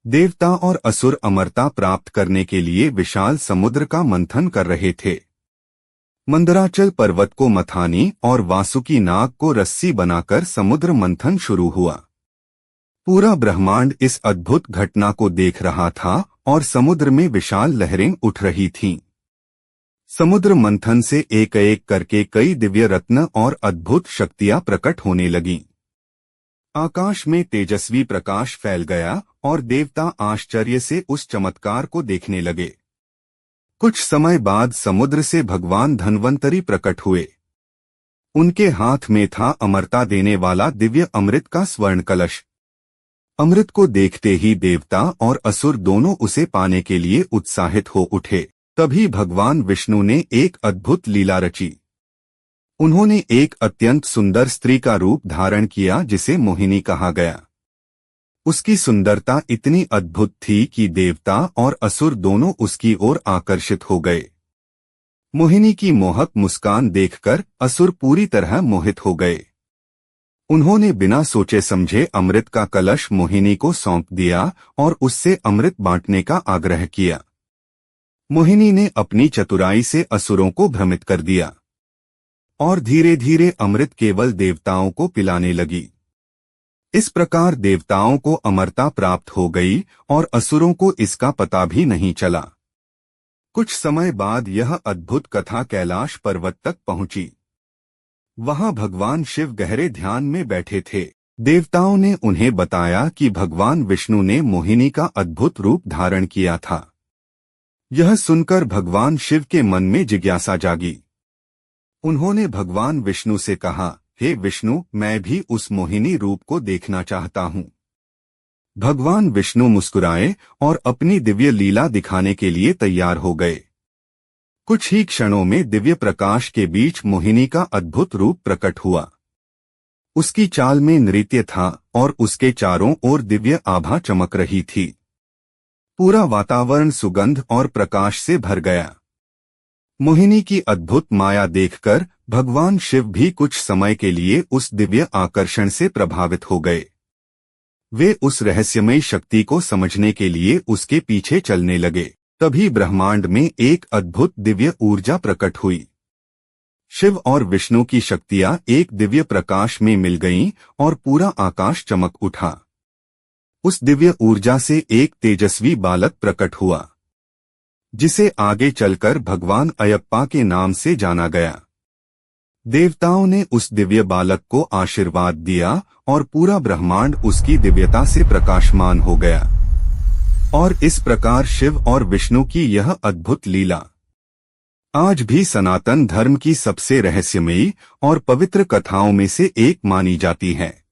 देवता और असुर अमरता प्राप्त करने के लिए विशाल समुद्र का मंथन कर रहे थे। मंदराचल पर्वत को मथानी और वासुकी नाग को रस्सी बनाकर समुद्र मंथन शुरू हुआ। पूरा ब्रह्मांड इस अद्भुत घटना को देख रहा था और समुद्र में विशाल लहरें उठ रही थीं। समुद्र मंथन से एक एक करके कई दिव्य रत्न और अद्भुत शक्तियां प्रकट होने लगीं। आकाश में तेजस्वी प्रकाश फैल गया और देवता आश्चर्य से उस चमत्कार को देखने लगे। कुछ समय बाद समुद्र से भगवान धन्वंतरी प्रकट हुए। उनके हाथ में था अमरता देने वाला दिव्य अमृत का स्वर्ण कलश। अमृत को देखते ही देवता और असुर दोनों उसे पाने के लिए उत्साहित हो उठे। तभी भगवान विष्णु ने एक अद्भुत लीला रची। उन्होंने एक अत्यंत सुंदर स्त्री का रूप धारण किया जिसे मोहिनी कहा गया। उसकी सुंदरता इतनी अद्भुत थी कि देवता और असुर दोनों उसकी ओर आकर्षित हो गए। मोहिनी की मोहक मुस्कान देखकर असुर पूरी तरह मोहित हो गए। उन्होंने बिना सोचे समझे अमृत का कलश मोहिनी को सौंप दिया और उससे अमृत बांटने का आग्रह किया। मोहिनी ने अपनी चतुराई से असुरों को भ्रमित कर दिया और धीरे धीरे अमृत केवल देवताओं को पिलाने लगी। इस प्रकार देवताओं को अमरता प्राप्त हो गई और असुरों को इसका पता भी नहीं चला। कुछ समय बाद यह अद्भुत कथा कैलाश पर्वत तक पहुंची। वहां भगवान शिव गहरे ध्यान में बैठे थे। देवताओं ने उन्हें बताया कि भगवान विष्णु ने मोहिनी का अद्भुत रूप धारण किया था। यह सुनकर भगवान शिव के मन में जिज्ञासा जागी। उन्होंने भगवान विष्णु से कहा, हे विष्णु, मैं भी उस मोहिनी रूप को देखना चाहता हूँ। भगवान विष्णु मुस्कुराए और अपनी दिव्य लीला दिखाने के लिए तैयार हो गए। कुछ ही क्षणों में दिव्य प्रकाश के बीच मोहिनी का अद्भुत रूप प्रकट हुआ। उसकी चाल में नृत्य था और उसके चारों ओर दिव्य आभा चमक रही थी। पूरा वातावरण सुगंध और प्रकाश से भर गया। मोहिनी की अद्भुत माया देखकर भगवान शिव भी कुछ समय के लिए उस दिव्य आकर्षण से प्रभावित हो गए। वे उस रहस्यमयी शक्ति को समझने के लिए उसके पीछे चलने लगे। तभी ब्रह्मांड में एक अद्भुत दिव्य ऊर्जा प्रकट हुई। शिव और विष्णु की शक्तियां एक दिव्य प्रकाश में मिल गईं और पूरा आकाश चमक उठा। उस दिव्य ऊर्जा से एक तेजस्वी बालक प्रकट हुआ, जिसे आगे चलकर भगवान अयप्पा के नाम से जाना गया। देवताओं ने उस दिव्य बालक को आशीर्वाद दिया और पूरा ब्रह्मांड उसकी दिव्यता से प्रकाशमान हो गया। और इस प्रकार शिव और विष्णु की यह अद्भुत लीला आज भी सनातन धर्म की सबसे रहस्यमयी और पवित्र कथाओं में से एक मानी जाती है।